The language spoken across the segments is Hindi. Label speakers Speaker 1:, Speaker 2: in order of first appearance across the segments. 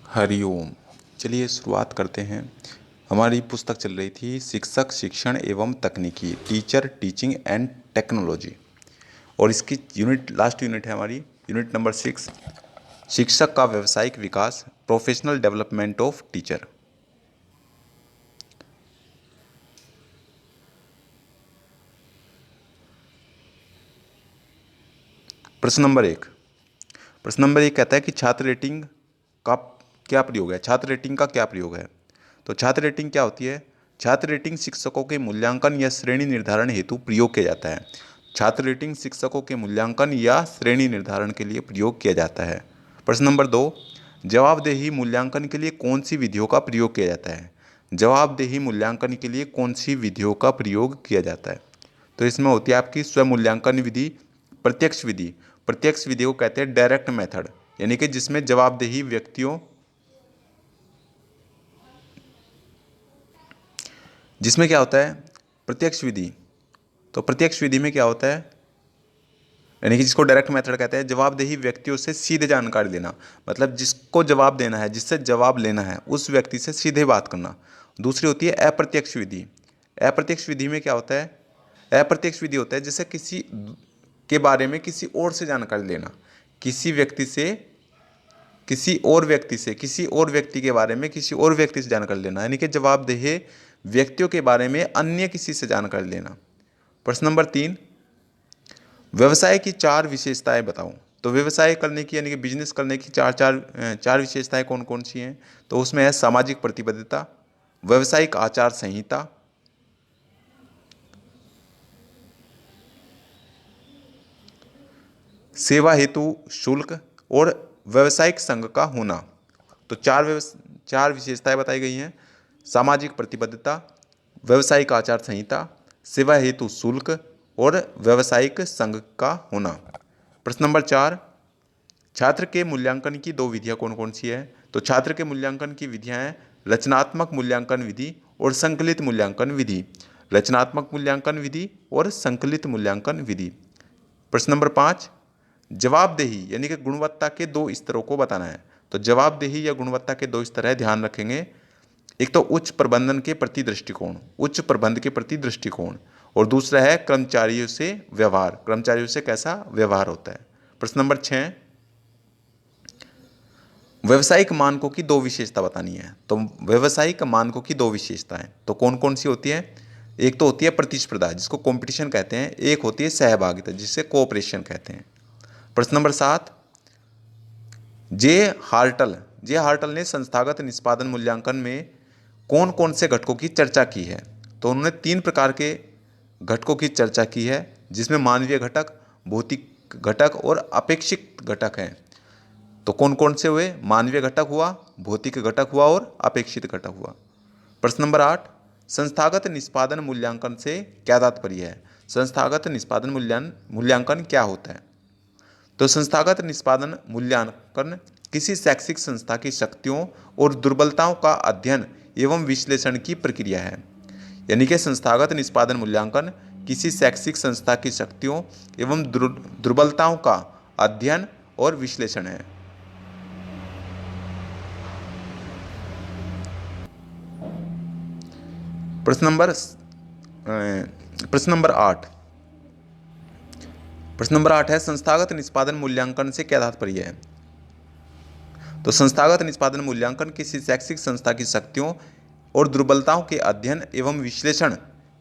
Speaker 1: हरिओम। चलिए शुरुआत करते हैं। हमारी पुस्तक चल रही थी शिक्षक शिक्षण एवं तकनीकी, टीचर टीचिंग एंड टेक्नोलॉजी, और इसकी लास्ट यूनिट है हमारी यूनिट नंबर 6, शिक्षक का व्यावसायिक विकास, प्रोफेशनल डेवलपमेंट ऑफ टीचर। प्रश्न नंबर एक कहता है कि छात्र रेटिंग का क्या प्रयोग है। छात्र रेटिंग का क्या प्रयोग है? तो छात्र रेटिंग क्या होती है? छात्र रेटिंग शिक्षकों के मूल्यांकन या श्रेणी निर्धारण हेतु प्रयोग किया जाता है। छात्र रेटिंग शिक्षकों के मूल्यांकन या श्रेणी निर्धारण के लिए प्रयोग किया जाता है। प्रश्न नंबर 2, जवाबदेही मूल्यांकन के लिए कौन सी विधियों का प्रयोग किया जाता है? जवाबदेही मूल्यांकन के लिए कौन सी विधियों का प्रयोग किया जाता है? तो इसमें होती है आपकी स्वमूल्यांकन विधि, प्रत्यक्ष विधि। प्रत्यक्ष विधि को कहते हैं डायरेक्ट मेथड, यानी कि जिसमें जवाबदेही व्यक्तियों जिसमें क्या होता है प्रत्यक्ष विधि। तो प्रत्यक्ष विधि में क्या होता है, यानी कि जिसको डायरेक्ट मेथड कहते हैं, जवाबदेही व्यक्तियों से सीधे जानकारी लेना, मतलब जिसको जवाब देना है, जिससे जवाब लेना है, उस व्यक्ति से सीधे बात करना। दूसरी होती है अप्रत्यक्ष विधि। अप्रत्यक्ष विधि में क्या होता है? अप्रत्यक्ष विधि होता है जैसे किसी के बारे में किसी और से जानकारी लेना, किसी व्यक्ति से किसी और व्यक्ति के बारे में किसी और व्यक्ति से जानकारी लेना, यानी कि जवाबदेह व्यक्तियों के बारे में अन्य किसी से जानकारी लेना। प्रश्न नंबर 3, व्यवसाय की 4 विशेषताएं बताओ। तो व्यवसाय करने की यानी कि बिजनेस करने की चार विशेषताएं कौन कौन सी हैं? तो उसमें है सामाजिक प्रतिबद्धता, व्यवसायिक आचार संहिता, सेवा हेतु शुल्क और व्यवसायिक संघ का होना। तो चार विशेषताएं बताई गई हैं: सामाजिक प्रतिबद्धता, व्यवसायिक आचार संहिता, सेवा हेतु शुल्क और व्यवसायिक संघ का होना। प्रश्न नंबर 4, छात्र के मूल्यांकन की 2 विधियां कौन कौन सी है? तो छात्र के मूल्यांकन की विधियां हैं रचनात्मक मूल्यांकन विधि और संकलित मूल्यांकन विधि। रचनात्मक मूल्यांकन विधि और संकलित मूल्यांकन विधि। प्रश्न नंबर 5, जवाबदेही यानी कि गुणवत्ता के 2 स्तरों को बताना है। तो जवाबदेही या गुणवत्ता के 2 स्तर है, ध्यान रखेंगे। एक तो उच्च प्रबंधन के प्रति दृष्टिकोण, उच्च प्रबंध के प्रति दृष्टिकोण, और दूसरा है कर्मचारियों से व्यवहार, कर्मचारियों से कैसा व्यवहार होता है। प्रश्न नंबर 6, व्यवसायिक मानकों की 2 विशेषता बतानी है। तो व्यवसायिक मानकों की 2 विशेषताएं तो कौन कौन सी होती है? एक तो होती है प्रतिस्पर्धा, जिसको कंपटीशन कहते हैं, एक होती है सहभागिता, जिसे कोऑपरेशन कहते हैं। प्रश्न नंबर 7, जे जे हार्टल ने संस्थागत निष्पादन मूल्यांकन में कौन कौन से घटकों की चर्चा की है? तो उन्होंने 3 प्रकार के घटकों की चर्चा की है, जिसमें मानवीय घटक, भौतिक घटक और अपेक्षित घटक हैं। तो कौन कौन से हुए? मानवीय घटक हुआ, भौतिक घटक हुआ और अपेक्षित घटक हुआ। प्रश्न नंबर 8, संस्थागत निष्पादन मूल्यांकन से क्या तात्पर्य है? संस्थागत निष्पादन मूल्यांकन क्या होता है? तो संस्थागत निष्पादन मूल्यांकन किसी शैक्षिक संस्था की शक्तियों और दुर्बलताओं का अध्ययन एवं विश्लेषण की प्रक्रिया है। यानी कि संस्थागत निष्पादन मूल्यांकन किसी शैक्षिक संस्था की शक्तियों एवं दुर्बलताओं का अध्ययन और विश्लेषण है। प्रश्न नंबर प्रश्न नंबर 8 प्रश्न नंबर 8 है संस्थागत निष्पादन मूल्यांकन से क्या तात्पर्य है? तो संस्थागत निष्पादन मूल्यांकन किसी शैक्षिक संस्था की शक्तियों और दुर्बलताओं के अध्ययन एवं विश्लेषण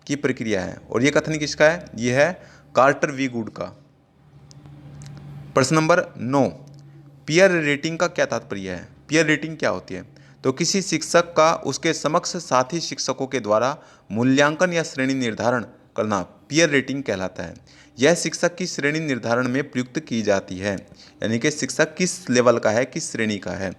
Speaker 1: की प्रक्रिया है। और यह कथन किसका है? यह है कार्टर वी गुड का। प्रश्न नंबर 9, पीयर रेटिंग का क्या तात्पर्य है? पीयर रेटिंग क्या होती है? तो किसी शिक्षक का उसके समक्ष साथी शिक्षकों के द्वारा मूल्यांकन या श्रेणी निर्धारण करना पीयर रेटिंग कहलाता है। यह शिक्षक की श्रेणी निर्धारण में प्रयुक्त की जाती है, यानी कि शिक्षक किस लेवल का है, किस श्रेणी का है।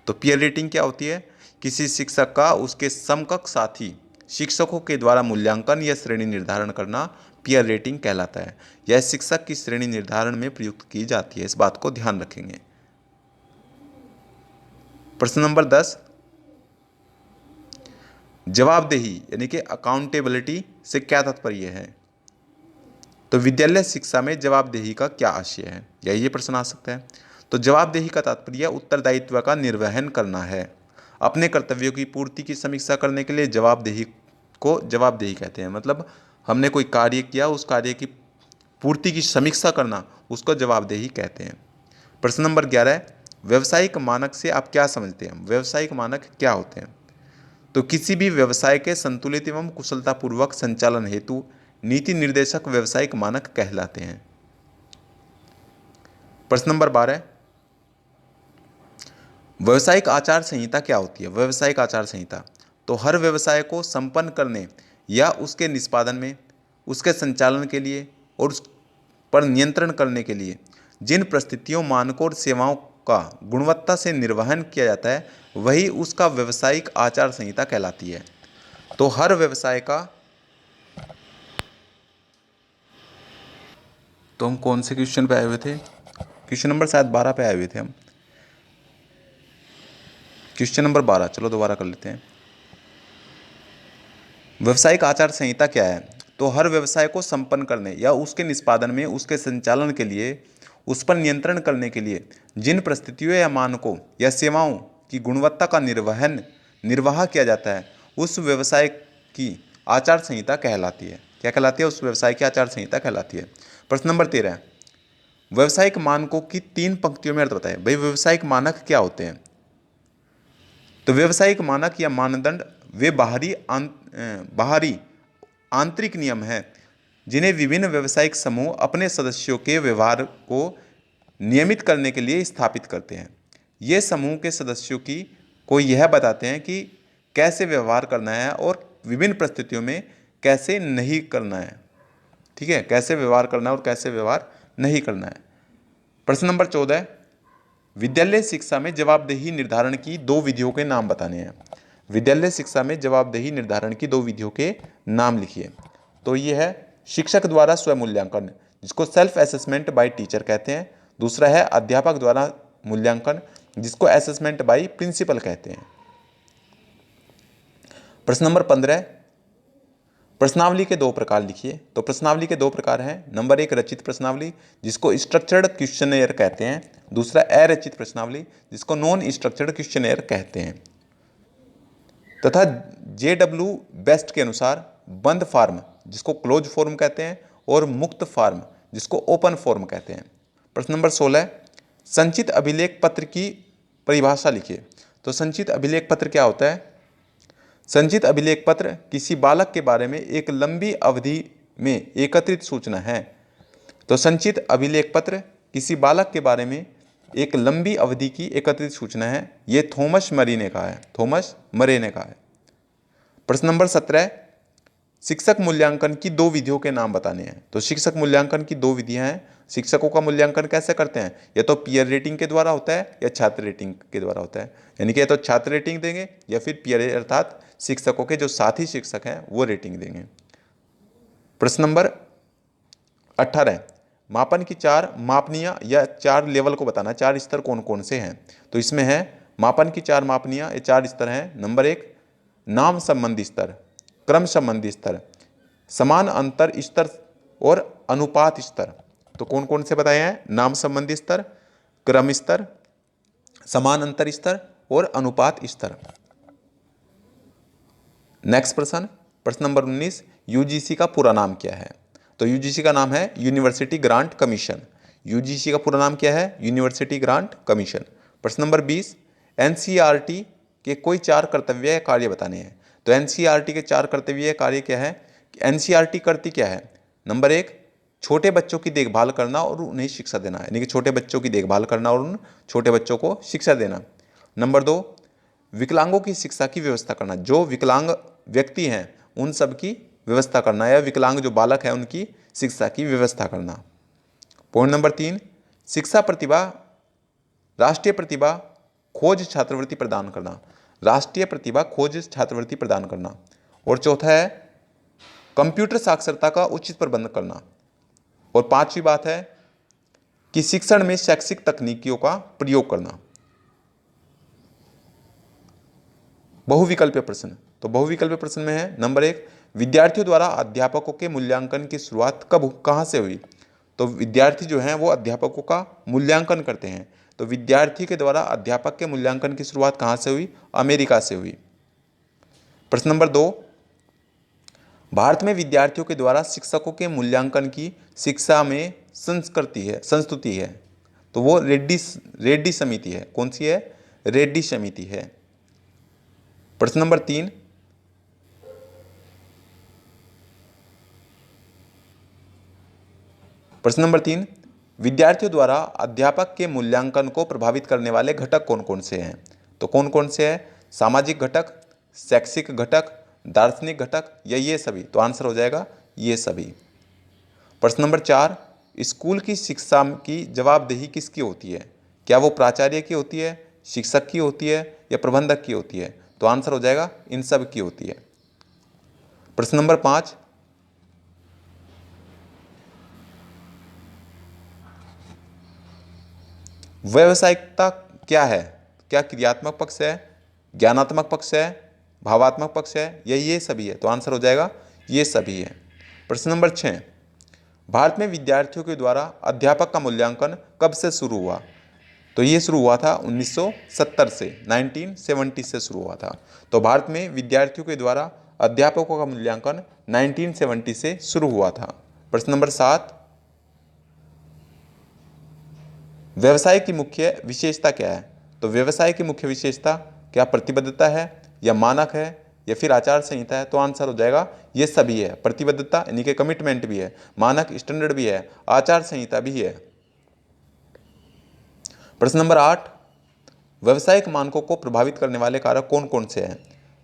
Speaker 1: तो पीयर रेटिंग क्या होती है? किसी शिक्षक का उसके समकक्ष साथी शिक्षकों के द्वारा मूल्यांकन या श्रेणी निर्धारण करना पीयर रेटिंग कहलाता है। यह शिक्षक की श्रेणी निर्धारण में प्रयुक्त की जाती है, इस बात को ध्यान रखेंगे। प्रश्न नंबर 10, जवाबदेही यानी कि अकाउंटेबिलिटी से क्या तात्पर्य है? तो विद्यालय शिक्षा में जवाबदेही का क्या आशय है, या ये प्रश्न आ सकता है। तो जवाबदेही का तात्पर्य उत्तरदायित्व का निर्वहन करना है। अपने कर्तव्यों की पूर्ति की समीक्षा करने के लिए जवाबदेही को जवाबदेही कहते हैं। मतलब हमने कोई कार्य किया, उस कार्य की पूर्ति की समीक्षा करना, उसको जवाबदेही कहते हैं। प्रश्न नंबर 11, व्यवसायिक मानक से आप क्या समझते हैं? व्यवसायिक मानक क्या होते हैं? तो किसी भी व्यवसाय के संतुलित एवं कुशलतापूर्वक संचालन हेतु नीति निर्देशक व्यवसायिक मानक कहलाते हैं। प्रश्न नंबर 12, व्यवसायिक आचार संहिता क्या होती है? व्यवसायिक आचार संहिता तो हर व्यवसाय को संपन्न करने या उसके निष्पादन में, उसके संचालन के लिए और उस पर नियंत्रण करने के लिए जिन परिस्थितियों, मानकों और सेवाओं का गुणवत्ता से निर्वहन किया जाता है, वही उसका व्यवसायिक आचार संहिता कहलाती है। तो हर व्यवसाय का, तो हम कौन से क्वेश्चन पे आए हुए थे? क्वेश्चन नंबर शायद 12 पे आए हुए थे हम। क्वेश्चन नंबर 12, चलो दोबारा कर लेते हैं। व्यवसायिक आचार संहिता क्या है? तो हर व्यवसाय को संपन्न करने या उसके निष्पादन में, उसके संचालन के लिए, उस पर नियंत्रण करने के लिए जिन परिस्थितियों या मानकों या सेवाओं की गुणवत्ता का निर्वाह किया जाता है, उस व्यवसाय की आचार संहिता कहलाती है। क्या कहलाती है? उस व्यवसाय की आचार संहिता कहलाती है। प्रश्न नंबर 13, व्यवसायिक मानकों की 3 पंक्तियों में अर्थ बताएं। भाई व्यवसायिक मानक क्या होते हैं? तो व्यवसायिक मानक या मानदंड वे बाहरी आंतरिक नियम हैं जिन्हें विभिन्न व्यवसायिक समूह अपने सदस्यों के व्यवहार को नियमित करने के लिए स्थापित करते हैं। ये समूह के सदस्यों को यह बताते हैं कि कैसे व्यवहार करना है और विभिन्न परिस्थितियों में कैसे नहीं करना है। ठीक है, कैसे व्यवहार करना है और कैसे व्यवहार नहीं करना है। प्रश्न नंबर 14, विद्यालय शिक्षा में जवाबदेही निर्धारण की 2 विधियों के नाम बताने हैं। विद्यालय शिक्षा में जवाबदेही निर्धारण की 2 विधियों के नाम लिखिए। तो ये है शिक्षक द्वारा स्वमूल्यांकन, जिसको सेल्फ असेसमेंट बाय टीचर कहते हैं। दूसरा है अध्यापक द्वारा मूल्यांकन, जिसको असेसमेंट बाय प्रिंसिपल कहते हैं। प्रश्न नंबर 15, प्रश्नावली के 2 प्रकार लिखिए। तो प्रश्नावली के 2 प्रकार हैं। नंबर 1 रचित प्रश्नावली, जिसको स्ट्रक्चर्ड क्वेश्चनेयर कहते हैं। दूसरा अरचित प्रश्नावली, जिसको नॉन स्ट्रक्चर्ड क्वेश्चनेयर कहते हैं। तथा JW बेस्ट के अनुसार बंद फॉर्म, जिसको क्लोज फॉर्म कहते हैं, और मुक्त फॉर्म, जिसको ओपन फॉर्म कहते हैं। प्रश्न नंबर 16, संचित अभिलेख पत्र की परिभाषा लिखिए। तो संचित अभिलेख पत्र क्या होता है? संचित अभिलेख पत्र किसी बालक के बारे में एक लंबी अवधि में एकत्रित सूचना है। तो संचित अभिलेख पत्र किसी बालक के बारे में एक लंबी अवधि की एकत्रित सूचना है। ये थॉमस मरे ने कहा है। थॉमस मरे ने कहा है। प्रश्न नंबर 17, शिक्षक मूल्यांकन की 2 विधियों के नाम बताने हैं। तो शिक्षक मूल्यांकन की 2 विधियां हैं। शिक्षकों का मूल्यांकन कैसे करते हैं? या तो पीयर रेटिंग के द्वारा होता है या छात्र रेटिंग के द्वारा होता है। यानी कि या तो छात्र रेटिंग देंगे या फिर पीयर अर्थात शिक्षकों के जो साथी शिक्षक हैं वो रेटिंग देंगे। प्रश्न नंबर 18, मापन की 4 मापनीय या 4 लेवल को बताना। 4 स्तर कौन कौन से हैं? तो इसमें है मापन की 4 मापनीय या 4 स्तर हैं। नंबर 1 नाम संबंधी स्तर, क्रम संबंधी स्तर, समान अंतर स्तर और अनुपात स्तर। तो कौन कौन से बताए हैं? नाम संबंधी स्तर, क्रम स्तर, समान अंतर स्तर और अनुपात स्तर। नेक्स्ट प्रश्न, प्रश्न नंबर 19, यूजीसी का पूरा नाम क्या है? तो यूजीसी का नाम है यूनिवर्सिटी ग्रांट कमीशन। यूजीसी का पूरा नाम क्या है? University grant commission. प्रश्न नंबर 20, एनसीईआरटी के कोई 4 कर्तव्य या कार्य बताने हैं। तो एनसीईआरटी के 4 कर्तव्य या कार्य क्या है? एनसीईआरटी करती क्या है? नंबर 1 छोटे बच्चों की देखभाल करना और उन्हें शिक्षा देना, यानी कि छोटे बच्चों की देखभाल करना और उन छोटे बच्चों को शिक्षा देना। नंबर 2 विकलांगों की शिक्षा की व्यवस्था करना, जो विकलांग व्यक्ति हैं उन सब की व्यवस्था करना, या विकलांग जो बालक है उनकी शिक्षा की व्यवस्था करना। पॉइंट नंबर 3 शिक्षा प्रतिभा राष्ट्रीय प्रतिभा खोज छात्रवृत्ति प्रदान करना, राष्ट्रीय प्रतिभा खोज छात्रवृत्ति प्रदान करना। और चौथा है कंप्यूटर साक्षरता का उचित प्रबंध करना। और 5वीं बात है कि शिक्षण में शैक्षिक तकनीकियों का प्रयोग करना। बहुविकल्पीय प्रश्न, तो बहुविकल्पीय प्रश्न में है नंबर 1 विद्यार्थियों द्वारा अध्यापकों के मूल्यांकन की शुरुआत कहाँ से हुई? तो विद्यार्थी जो हैं वो अध्यापकों का मूल्यांकन करते हैं। तो विद्यार्थी के द्वारा अध्यापक के मूल्यांकन की शुरुआत कहाँ से हुई? अमेरिका से हुई। प्रश्न नंबर 2, भारत में विद्यार्थियों के द्वारा शिक्षकों के मूल्यांकन की शिक्षा में संस्तुति है, तो वो रेड्डी समिति है। कौन सी है? रेड्डी समिति है। प्रश्न नंबर 3, विद्यार्थियों द्वारा अध्यापक के मूल्यांकन को प्रभावित करने वाले घटक कौन कौन से हैं? तो कौन कौन से हैं? सामाजिक घटक, शैक्षिक घटक, दार्शनिक घटक या ये सभी? तो आंसर हो जाएगा ये सभी। प्रश्न नंबर 4, स्कूल की शिक्षा की जवाबदेही किसकी होती है? क्या वो प्राचार्य की होती है, शिक्षक की होती है या प्रबंधक की होती है? तो आंसर हो जाएगा इन सब की होती है। प्रश्न नंबर 5, व्यावसायिकता क्या है? क्या क्रियात्मक पक्ष है, ज्ञानात्मक पक्ष है, भावात्मक पक्ष है या ये सभी है? तो आंसर हो जाएगा ये सभी है। प्रश्न नंबर 6, भारत में विद्यार्थियों के द्वारा अध्यापक का मूल्यांकन कब से शुरू हुआ? तो ये शुरू हुआ था 1970 से, 1970 से शुरू हुआ था। तो भारत में विद्यार्थियों के द्वारा अध्यापकों का मूल्यांकन 1970 से शुरू हुआ था। प्रश्न नंबर 7, व्यवसाय की मुख्य विशेषता क्या है? तो व्यवसाय की मुख्य विशेषता क्या प्रतिबद्धता है या मानक है या फिर आचार संहिता है? तो आंसर हो जाएगा ये सभी है। प्रतिबद्धता यानी कि कमिटमेंट भी है, मानक स्टैंडर्ड भी है, आचार संहिता भी है। प्रश्न नंबर 8, व्यवसायिक मानकों को प्रभावित करने वाले कारक कौन कौन से हैं?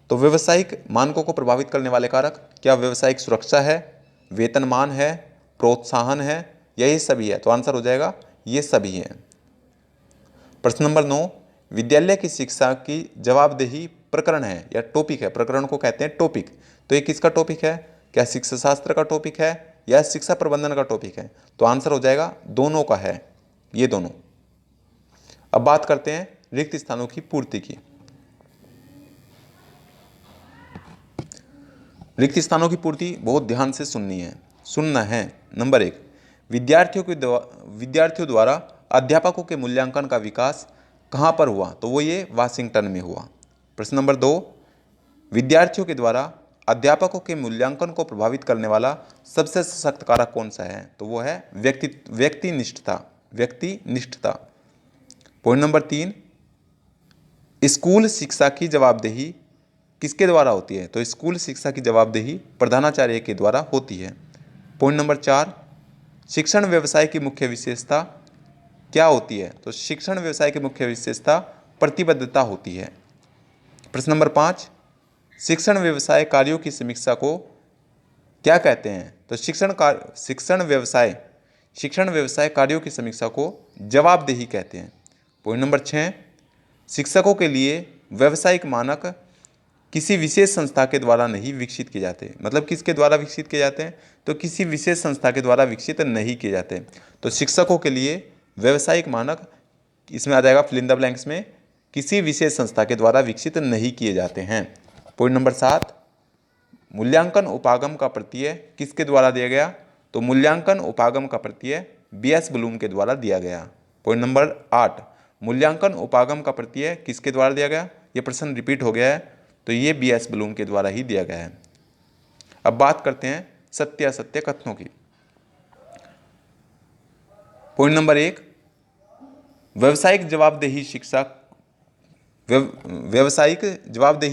Speaker 1: तो व्यवसायिक मानकों को प्रभावित करने वाले कारक क्या व्यवसायिक सुरक्षा है, वेतनमान है, प्रोत्साहन है या ये सभी है? तो आंसर हो जाएगा ये सभी है। प्रश्न नंबर 9, विद्यालय की शिक्षा की जवाबदेही प्रकरण है या टॉपिक है? प्रकरण को कहते हैं टॉपिक। तो ये किसका टॉपिक है? क्या शिक्षा शास्त्र का टॉपिक है या शिक्षा प्रबंधन का टॉपिक है? तो आंसर हो जाएगा दोनों का है, ये दोनों। अब बात करते हैं रिक्त स्थानों की पूर्ति की। रिक्त स्थानों की पूर्ति बहुत ध्यान से सुनना है। नंबर 1, विद्यार्थियों द्वारा अध्यापकों के मूल्यांकन का विकास कहाँ पर हुआ? तो वो ये वाशिंगटन में हुआ। प्रश्न नंबर 2, विद्यार्थियों के द्वारा अध्यापकों के मूल्यांकन को प्रभावित करने वाला सबसे सशक्त कारक कौन सा है? तो वो है व्यक्तिनिष्ठता। पॉइंट नंबर 3, स्कूल शिक्षा की जवाबदेही किसके द्वारा होती है? तो स्कूल शिक्षा की जवाबदेही प्रधानाचार्य के द्वारा होती है। पॉइंट नंबर 4, शिक्षण व्यवसाय की मुख्य विशेषता क्या होती है? तो शिक्षण व्यवसाय की मुख्य विशेषता प्रतिबद्धता होती है। प्रश्न नंबर 5, शिक्षण व्यवसाय कार्यों की समीक्षा को क्या कहते हैं? तो शिक्षण व्यवसाय कार्यों की समीक्षा को जवाबदेही कहते हैं। पॉइंट नंबर 6, शिक्षकों के लिए व्यावसायिक मानक किसी विशेष संस्था के द्वारा नहीं विकसित किए जाते। मतलब किसके द्वारा विकसित किए जाते हैं? तो किसी विशेष संस्था के द्वारा विकसित नहीं किए जाते। तो शिक्षकों के लिए व्यावसायिक मानक, इसमें आ जाएगा फिल इन द ब्लैंक्स में, किसी विशेष संस्था के द्वारा विकसित नहीं किए जाते हैं। पॉइंट नंबर 7, मूल्यांकन उपागम का प्रत्यय किसके द्वारा दिया गया? तो मूल्यांकन उपागम का प्रत्यय बीएस ब्लूम के द्वारा दिया गया। पॉइंट नंबर 8, मूल्यांकन उपागम का प्रत्यय किसके द्वारा दिया गया? ये प्रश्न रिपीट हो गया है, तो ये बीएस ब्लूम के द्वारा ही दिया गया है। अब बात करते हैं सत्य असत्य कथनों की। पॉइंट नंबर 1, व्यावसायिक जवाबदेही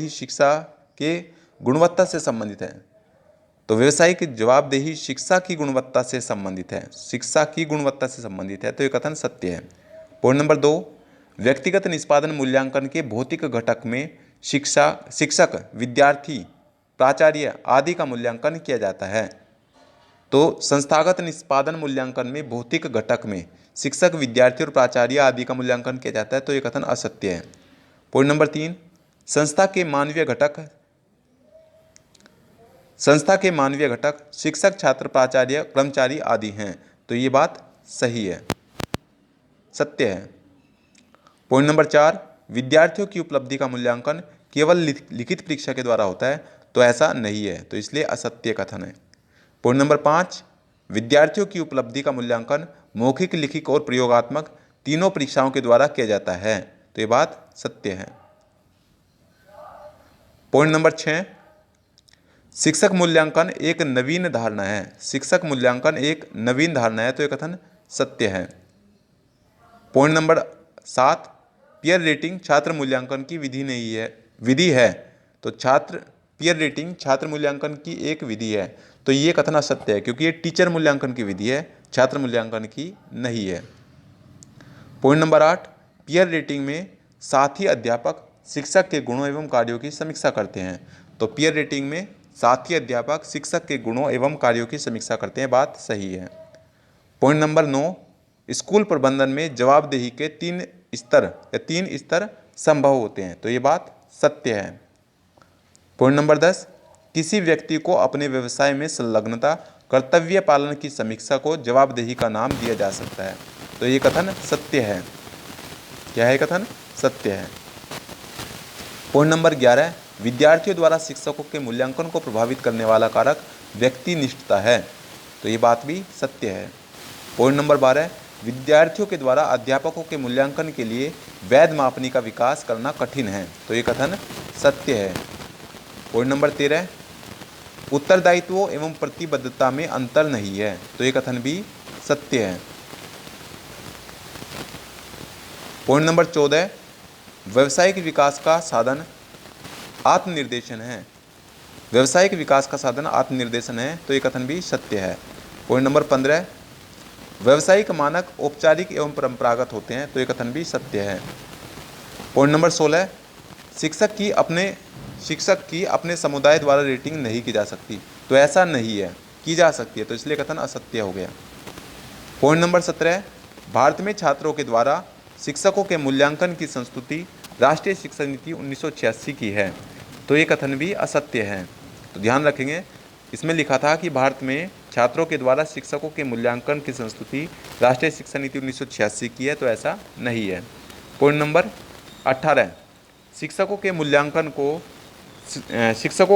Speaker 1: शिक्षा के गुणवत्ता से संबंधित है। तो व्यावसायिक जवाबदेही शिक्षा की गुणवत्ता से संबंधित है, तो ये कथन सत्य है। पॉइंट नंबर 2, व्यक्तिगत निष्पादन मूल्यांकन के भौतिक घटक में शिक्षक, विद्यार्थी, प्राचार्य आदि का मूल्यांकन किया जाता है। तो संस्थागत निष्पादन मूल्यांकन में भौतिक घटक में शिक्षक, विद्यार्थी और प्राचार्य आदि का मूल्यांकन किया जाता है, तो ये कथन असत्य है। पॉइंट नंबर 3, संस्था के मानवीय घटक शिक्षक, छात्र, प्राचार्य, कर्मचारी आदि हैं, तो ये बात सही है, सत्य है। पॉइंट नंबर 4, विद्यार्थियों की उपलब्धि का मूल्यांकन केवल लिखित परीक्षा के द्वारा होता है, तो ऐसा नहीं है, तो इसलिए असत्य कथन है। पॉइंट नंबर 5, विद्यार्थियों की उपलब्धि का मूल्यांकन मौखिक, लिखित और प्रयोगात्मक तीनों परीक्षाओं के द्वारा किया जाता है। तो ये बात सत्य है। पॉइंट नंबर 6, शिक्षक मूल्यांकन एक नवीन धारणा है। शिक्षक मूल्यांकन एक नवीन धारणा है, तो ये कथन सत्य है। पॉइंट नंबर 7, पीयर रेटिंग छात्र मूल्यांकन की विधि है। तो पीयर रेटिंग छात्र मूल्यांकन की एक विधि है, तो ये कथन असत्य है, क्योंकि ये टीचर मूल्यांकन की विधि है, छात्र मूल्यांकन की नहीं है। पॉइंट नंबर 8, पीयर रेटिंग में साथी अध्यापक शिक्षक के गुणों एवं कार्यों की समीक्षा करते हैं। तो पीयर रेटिंग में साथी अध्यापक शिक्षक के गुणों एवं कार्यों की समीक्षा करते हैं, बात सही है। पॉइंट नंबर 9, स्कूल प्रबंधन में जवाबदेही के 3 स्तर संभव होते हैं। तो ये बात सत्य है। पॉइंट नंबर 10, किसी व्यक्ति को अपने व्यवसाय में संलग्नता कर्तव्य पालन की समीक्षा को जवाबदेही का नाम दिया जा सकता है। तो ये कथन सत्य है। क्या है कथन? सत्य है। पॉइंट नंबर 11, विद्यार्थियों द्वारा शिक्षकों के मूल्यांकन को प्रभावित करने वाला कारक व्यक्तिनिष्ठता है। तो ये बात भी सत्य है। पॉइंट नंबर 12, विद्यार्थियों के द्वारा अध्यापकों के मूल्यांकन के लिए वैध मापनी का विकास करना कठिन है। तो ये कथन सत्य है। पॉइंट नंबर 13, उत्तरदायित्व एवं प्रतिबद्धता में अंतर नहीं है। तो ये कथन भी सत्य है। पॉइंट नंबर 14, व्यावसायिक विकास का साधन आत्मनिर्देशन है। व्यावसायिक विकास का साधन आत्मनिर्देशन है। तो ये कथन भी सत्य है। पॉइंट नंबर 15, व्यावसायिक मानक औपचारिक एवं परंपरागत होते हैं। तो ये कथन भी सत्य है। पॉइंट नंबर 16, शिक्षक की अपने समुदाय द्वारा रेटिंग नहीं की जा सकती। तो ऐसा नहीं है, की जा सकती है, तो इसलिए कथन असत्य हो गया। पॉइंट नंबर 17, भारत में छात्रों के द्वारा शिक्षकों के मूल्यांकन की संस्तुति राष्ट्रीय शिक्षा नीति 1986 की है। तो ये कथन भी असत्य है। तो ध्यान रखेंगे, इसमें लिखा था कि भारत में छात्रों के द्वारा शिक्षकों के मूल्यांकन की संस्तुति राष्ट्रीय शिक्षा नीति 1986 की है, तो ऐसा नहीं है। पॉइंट नंबर 18, शिक्षकों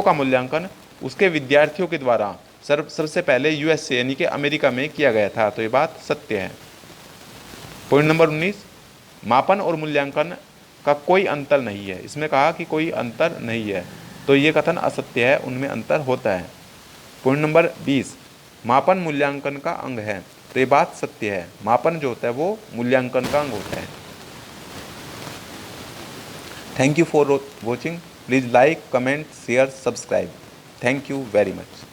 Speaker 1: का मूल्यांकन उसके विद्यार्थियों के द्वारा सबसे पहले यूएसए यानी कि अमेरिका में किया गया था। तो ये बात सत्य है। पॉइंट नंबर 19, मापन और मूल्यांकन का कोई अंतर नहीं है। इसमें कहा कि कोई अंतर नहीं है, तो ये कथन असत्य है, उनमें अंतर होता है। पॉइंट नंबर 20, मापन मूल्यांकन का अंग है। तो ये बात सत्य है, मापन जो होता है वो मूल्यांकन का अंग होता है। Thank you for watching. Please like, comment, share, subscribe. Thank you very much.